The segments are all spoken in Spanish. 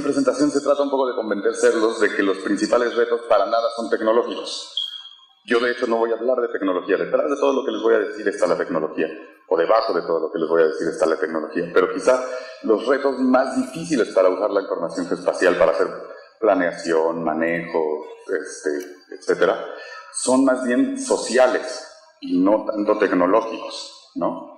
presentación se trata un poco de convencerlos de que los principales retos para nada son tecnológicos. Yo, de hecho, no voy a hablar de tecnología. Detrás de todo lo que les voy a decir está la tecnología, o debajo de todo lo que les voy a decir está la tecnología. Pero quizá los retos más difíciles para usar la información geoespacial para hacer planeación, manejo, etcétera, son más bien sociales y no tanto tecnológicos, ¿no?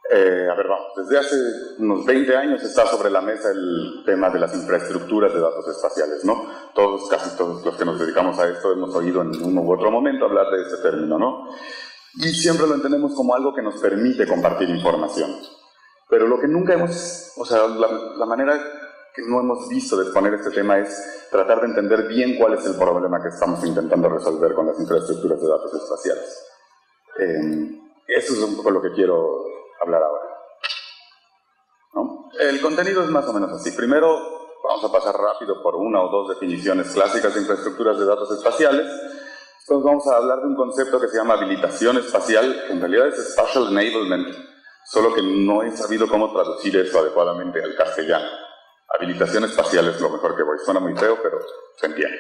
A ver, vamos, desde hace unos 20 años está sobre la mesa el tema de las infraestructuras de datos espaciales, ¿no? Casi todos los que nos dedicamos a esto hemos oído en uno u otro momento hablar de ese término, ¿no? Y siempre lo entendemos como algo que nos permite compartir información. Pero lo que nunca hemos, o sea, la manera que no hemos visto de exponer este tema es tratar de entender bien cuál es el problema que estamos intentando resolver con las infraestructuras de datos espaciales. Eso es un poco lo que quiero hablar ahora, ¿no? El contenido es más o menos así. Primero vamos a pasar rápido por una o dos definiciones clásicas de infraestructuras de datos espaciales. Después vamos a hablar de un concepto que se llama habilitación espacial, que en realidad es Spatial Enablement, solo que no he sabido cómo traducir eso adecuadamente al castellano. Habilitación espacial es lo mejor que voy. Suena muy feo, pero se entiende.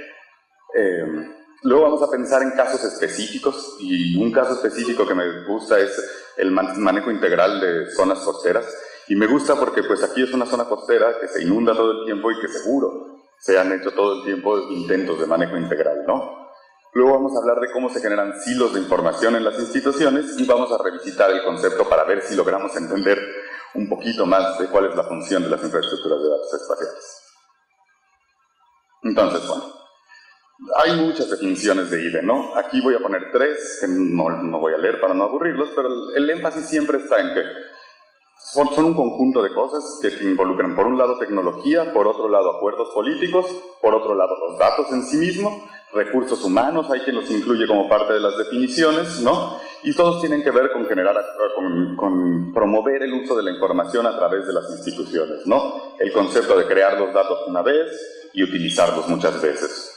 Luego vamos a pensar en casos específicos, y un caso específico que me gusta es el manejo integral de zonas costeras. Y me gusta porque pues aquí es una zona costera que se inunda todo el tiempo y que seguro se han hecho todo el tiempo intentos de manejo integral, ¿no? Luego vamos a hablar de cómo se generan silos de información en las instituciones y vamos a revisitar el concepto para ver si logramos entender un poquito más de cuál es la función de las infraestructuras de datos espaciales. Entonces, bueno, hay muchas definiciones de IDE, ¿no? Aquí voy a poner 3, que no voy a leer para no aburrirlos, pero el énfasis siempre está en que son un conjunto de cosas que involucran, por un lado, tecnología, por otro lado, acuerdos políticos, por otro lado, los datos en sí mismos, recursos humanos, hay quien los incluye como parte de las definiciones, ¿no? Y todos tienen que ver con con promover el uso de la información a través de las instituciones, ¿no? El concepto de crear los datos una vez y utilizarlos muchas veces.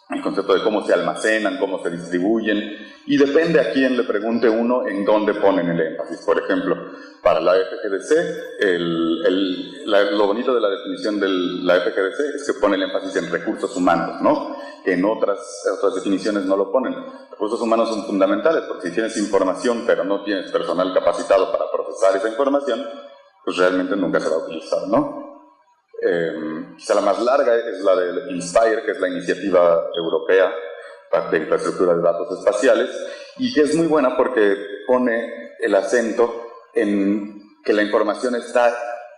El concepto de cómo se almacenan, cómo se distribuyen, y depende a quién le pregunte uno en dónde ponen el énfasis. Por ejemplo, para la FGDC, lo bonito de la definición de la FGDC es que pone el énfasis en recursos humanos, ¿no? Que en otras definiciones no lo ponen. Recursos humanos son fundamentales, porque si tienes información pero no tienes personal capacitado para procesar esa información, pues realmente nunca se va a utilizar, ¿no? Quizá la más larga es la de INSPIRE, que es la iniciativa europea de infraestructura de datos espaciales, y que es muy buena porque pone el acento en que la información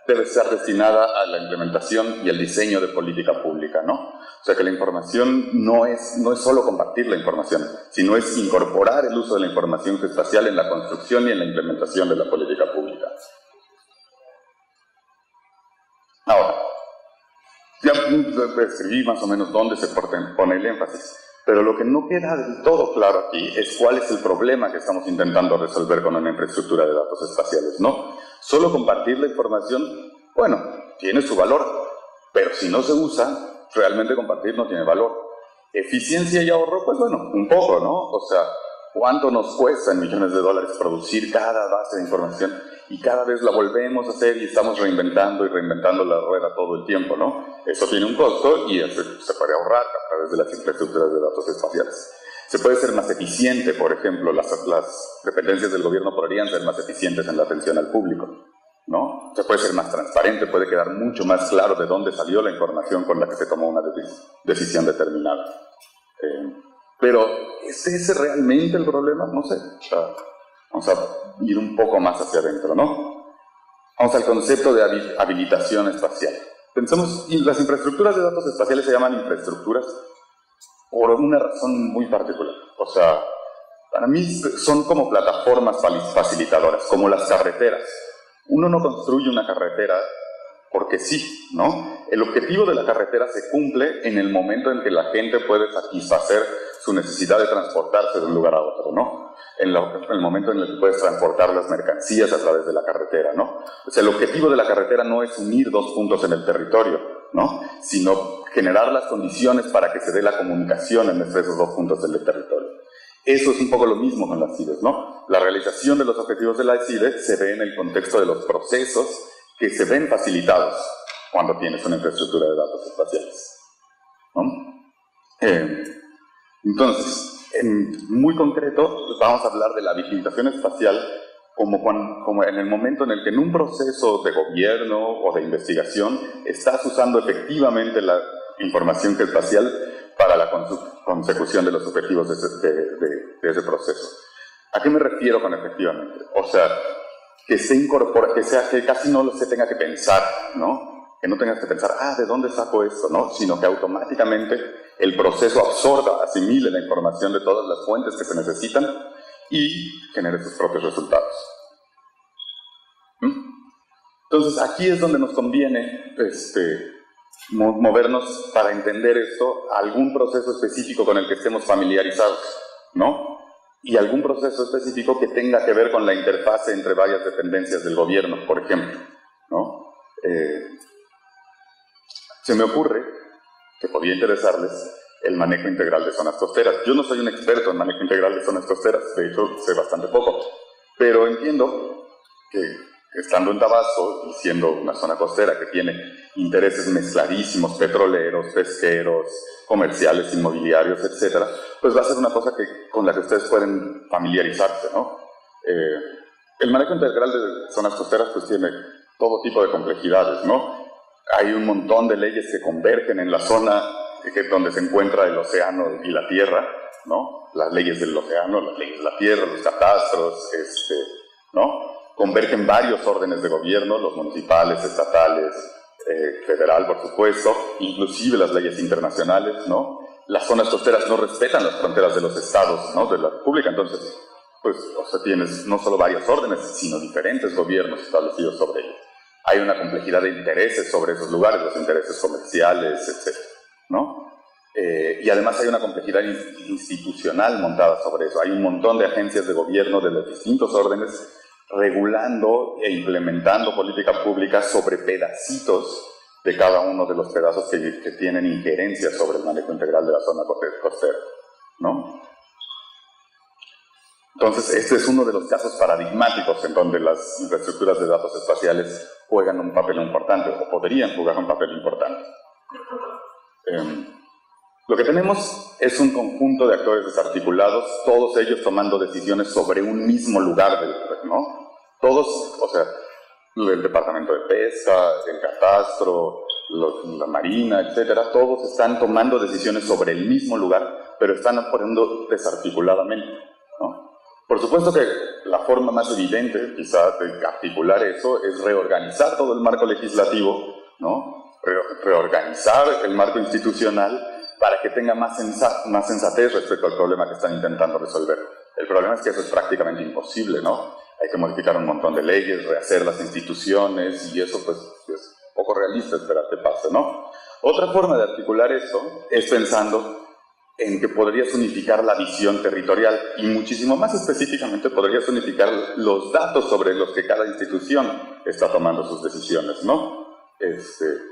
debe ser destinada a la implementación y al diseño de política pública, ¿no? O sea que la información no es solo compartir la información, sino es incorporar el uso de la información geoespacial en la construcción y en la implementación de la política pública. Ahora, ya escribí más o menos dónde se pone el énfasis, pero lo que no queda del todo claro aquí es cuál es el problema que estamos intentando resolver con una infraestructura de datos espaciales, ¿no? Solo compartir la información, bueno, tiene su valor, pero si no se usa, realmente compartir no tiene valor. Eficiencia y ahorro, pues bueno, un poco, ¿no? O sea, ¿cuánto nos cuesta en millones de dólares producir cada base de información? Y cada vez la volvemos a hacer y estamos reinventando y reinventando la rueda todo el tiempo, ¿no? Eso tiene un costo y se puede ahorrar a través de las infraestructuras de datos espaciales. Se puede ser más eficiente, por ejemplo, las dependencias del gobierno podrían ser más eficientes en la atención al público, ¿no? Se puede ser más transparente, puede quedar mucho más claro de dónde salió la información con la que se tomó una decisión determinada. Pero, ¿es ese realmente el problema? No sé. Vamos a ir un poco más hacia adentro, ¿no? Vamos al concepto de habilitación espacial. Pensemos, las infraestructuras de datos espaciales se llaman infraestructuras por una razón muy particular. O sea, para mí son como plataformas facilitadoras, como las carreteras. Uno no construye una carretera porque sí, ¿no? El objetivo de la carretera se cumple en el momento en que la gente puede satisfacer su necesidad de transportarse de un lugar a otro, ¿no? En el momento en el que puedes transportar las mercancías a través de la carretera, ¿no? O sea, el objetivo de la carretera no es unir dos puntos en el territorio, ¿no? Sino generar las condiciones para que se dé la comunicación entre esos dos puntos del territorio. Eso es un poco lo mismo con las CIDES, ¿no? La realización de los objetivos de las CIDES se ve en el contexto de los procesos que se ven facilitados cuando tienes una infraestructura de datos espaciales, ¿no? Entonces, muy concreto, vamos a hablar de la habilitación espacial como en el momento en el que en un proceso de gobierno o de investigación estás usando efectivamente la información espacial para la consecución de los objetivos de ese proceso. ¿A qué me refiero con efectivamente? O sea, que se incorpora, que casi no se tenga que pensar, ¿no? Que no tengas que pensar, ¿de dónde saco esto? ¿No? Sino que automáticamente el proceso absorba, asimile la información de todas las fuentes que se necesitan y genere sus propios resultados. Entonces, aquí es donde nos conviene movernos para entender esto a algún proceso específico con el que estemos familiarizados, ¿no? Y algún proceso específico que tenga que ver con la interfase entre varias dependencias del gobierno, por ejemplo, ¿no? Se me ocurre que podría interesarles el manejo integral de zonas costeras. Yo no soy un experto en manejo integral de zonas costeras, de hecho sé bastante poco, pero entiendo que estando en Tabasco y siendo una zona costera que tiene intereses mezcladísimos, petroleros, pesqueros, comerciales, inmobiliarios, etcétera, pues va a ser una cosa con la que ustedes pueden familiarizarse, ¿no? El manejo integral de zonas costeras pues tiene todo tipo de complejidades, ¿no? Hay un montón de leyes que convergen en la zona donde se encuentra el océano y la tierra, ¿no? Las leyes del océano, las leyes de la tierra, los catastros, ¿no? Convergen varios órdenes de gobierno, los municipales, estatales, federal, por supuesto, inclusive las leyes internacionales, ¿no? Las zonas costeras no respetan las fronteras de los estados, ¿no? De la República, entonces, pues, o sea, tienes no solo varios órdenes, sino diferentes gobiernos establecidos sobre ellos. Hay una complejidad de intereses sobre esos lugares, los intereses comerciales, etc., ¿no? Y además hay una complejidad institucional montada sobre eso. Hay un montón de agencias de gobierno de los distintos órdenes regulando e implementando política pública sobre pedacitos de cada uno de los pedazos que tienen injerencia sobre el manejo integral de la zona costera, ¿no? Entonces, este es uno de los casos paradigmáticos en donde las infraestructuras de datos espaciales juegan un papel importante, o podrían jugar un papel importante. Lo que tenemos es un conjunto de actores desarticulados, todos ellos tomando decisiones sobre un mismo lugar del red, ¿no? Todos, o sea, el Departamento de Pesca, el Catastro, la Marina, etcétera, todos están tomando decisiones sobre el mismo lugar, pero están operando desarticuladamente, ¿no? Por supuesto que la forma más evidente, quizá, de articular eso es reorganizar todo el marco legislativo, ¿no? Reorganizar el marco institucional para que tenga más sensatez respecto al problema que están intentando resolver. El problema es que eso es prácticamente imposible, ¿no? Hay que modificar un montón de leyes, rehacer las instituciones, y eso pues es poco realista esperar que pase, ¿no? Otra forma de articular eso es pensando en que podrías unificar la visión territorial y muchísimo más específicamente podrías unificar los datos sobre los que cada institución está tomando sus decisiones, ¿no?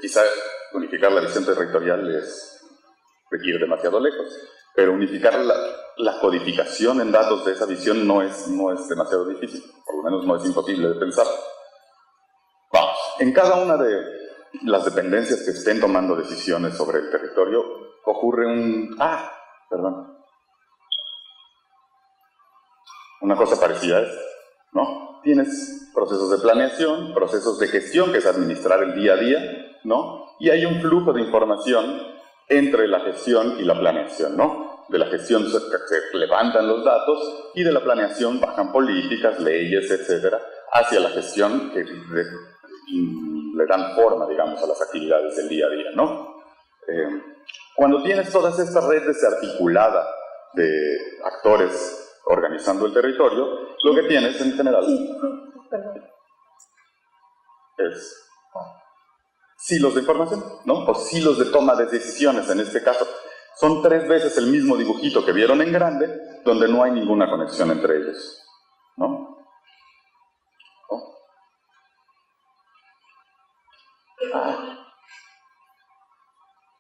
Quizá unificar la visión territorial es ir demasiado lejos, pero unificar la codificación en datos de esa visión no es demasiado difícil, por lo menos no es imposible de pensar. Vamos, en cada una de las dependencias que estén tomando decisiones sobre el territorio ocurre una cosa parecida a esta, ¿no? Tienes procesos de planeación, procesos de gestión, que es administrar el día a día, ¿no? Y hay un flujo de información entre la gestión y la planeación, ¿no? De la gestión se levantan los datos y de la planeación bajan políticas, leyes, etcétera, hacia la gestión que le dan forma, digamos, a las actividades del día a día, ¿no? Cuando tienes todas estas redes articuladas de actores organizando el territorio, lo que tienes en general es silos de información, ¿no? O silos de toma de decisiones, en este caso. Son 3 veces el mismo dibujito que vieron en grande, donde no hay ninguna conexión entre ellos, ¿no?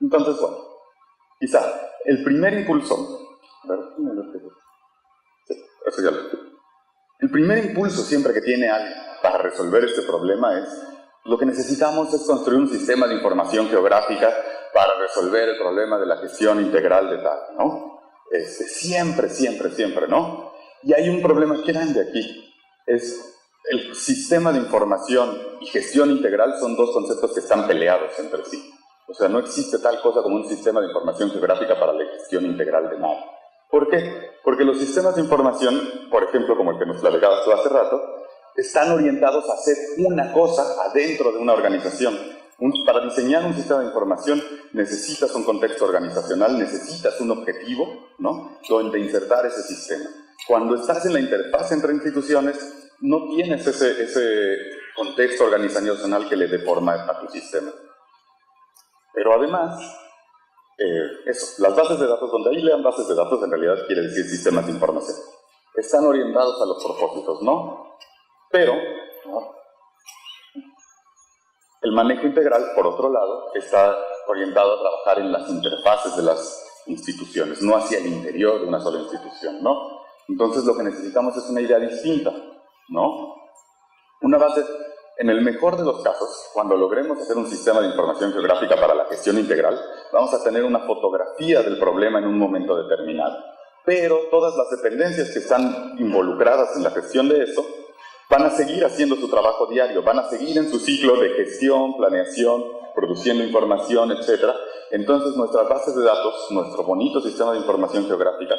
Entonces, bueno, quizá el primer impulso, el primer impulso siempre que tiene alguien para resolver este problema es Lo que necesitamos es construir un sistema de información geográfica para resolver el problema de la gestión integral de tal, ¿no? Siempre, siempre, siempre, ¿no? Y hay un problema grande aquí. Es el sistema de información y gestión integral son dos conceptos que están peleados entre sí. O sea, no existe tal cosa como un sistema de información geográfica para la gestión integral de nada. ¿Por qué? Porque los sistemas de información, por ejemplo, como el que nos platicabas tú hace rato, están orientados a hacer una cosa adentro de una organización. Para diseñar un sistema de información necesitas un contexto organizacional, necesitas un objetivo, ¿no?, donde insertar ese sistema. Cuando estás en la interfaz entre instituciones, no tienes ese contexto organizacional que le dé forma a tu sistema. Pero además, las bases de datos, donde ahí lean bases de datos, en realidad quiere decir sistemas de información. Están orientados a los propósitos, ¿no? Pero el manejo integral, por otro lado, está orientado a trabajar en las interfaces de las instituciones, no hacia el interior de una sola institución, ¿no? Entonces lo que necesitamos es una idea distinta, ¿no? Una base, en el mejor de los casos, cuando logremos hacer un sistema de información geográfica para la gestión integral, vamos a tener una fotografía del problema en un momento determinado. Pero todas las dependencias que están involucradas en la gestión de eso van a seguir haciendo su trabajo diario, van a seguir en su ciclo de gestión, planeación, produciendo información, etc. Entonces nuestras bases de datos, nuestro bonito sistema de información geográfica,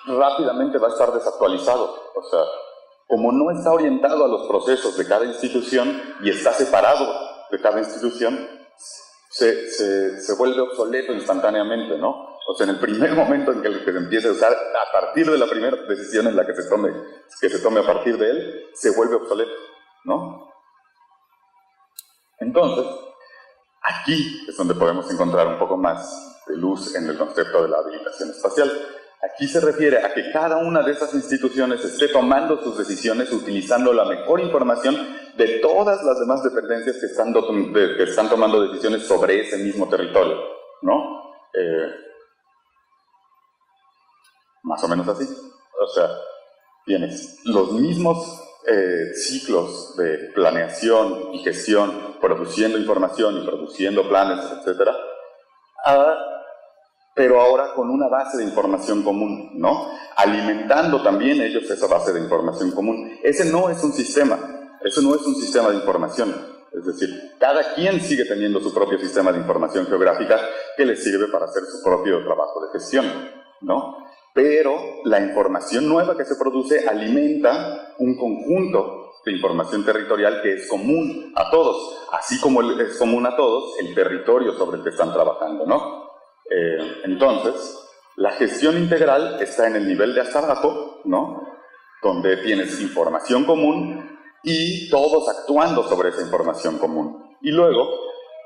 rápidamente va a estar desactualizado. O sea, como no está orientado a los procesos de cada institución y está separado de cada institución, se vuelve obsoleto instantáneamente, ¿no? O sea, en el primer momento en que se empiece a usar, a partir de la primera decisión en la que se tome a partir de él, se vuelve obsoleto, ¿no? Entonces, aquí es donde podemos encontrar un poco más de luz en el concepto de la habilitación espacial. Aquí se refiere a que cada una de esas instituciones esté tomando sus decisiones utilizando la mejor información de todas las demás dependencias que están tomando decisiones sobre ese mismo territorio, ¿no? Más o menos así. O sea, tienes los mismos ciclos de planeación y gestión, produciendo información y produciendo planes, etc., pero ahora con una base de información común, ¿no? Alimentando también ellos esa base de información común. Ese no es un sistema, eso no es un sistema de información. Es decir, cada quien sigue teniendo su propio sistema de información geográfica que le sirve para hacer su propio trabajo de gestión, ¿no? Pero la información nueva que se produce alimenta un conjunto de información territorial que es común a todos, así como es común a todos el territorio sobre el que están trabajando, ¿no? Entonces, la gestión integral está en el nivel de hasta abajo, ¿no?, donde tienes información común y todos actuando sobre esa información común. Y luego,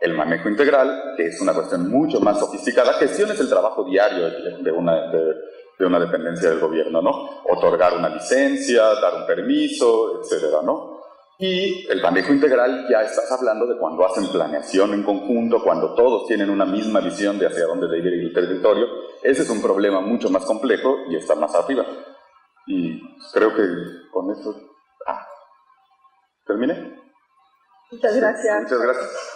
el manejo integral, que es una cuestión mucho más sofisticada. Gestión es el trabajo diario de una dependencia del gobierno, ¿no? Otorgar una licencia, dar un permiso, etcétera, ¿no? Y el manejo integral ya estás hablando de cuando hacen planeación en conjunto, cuando todos tienen una misma visión de hacia dónde debe ir el territorio. Ese es un problema mucho más complejo y está más arriba. Y creo que con esto... ¿Terminé? Muchas gracias. Muchas gracias.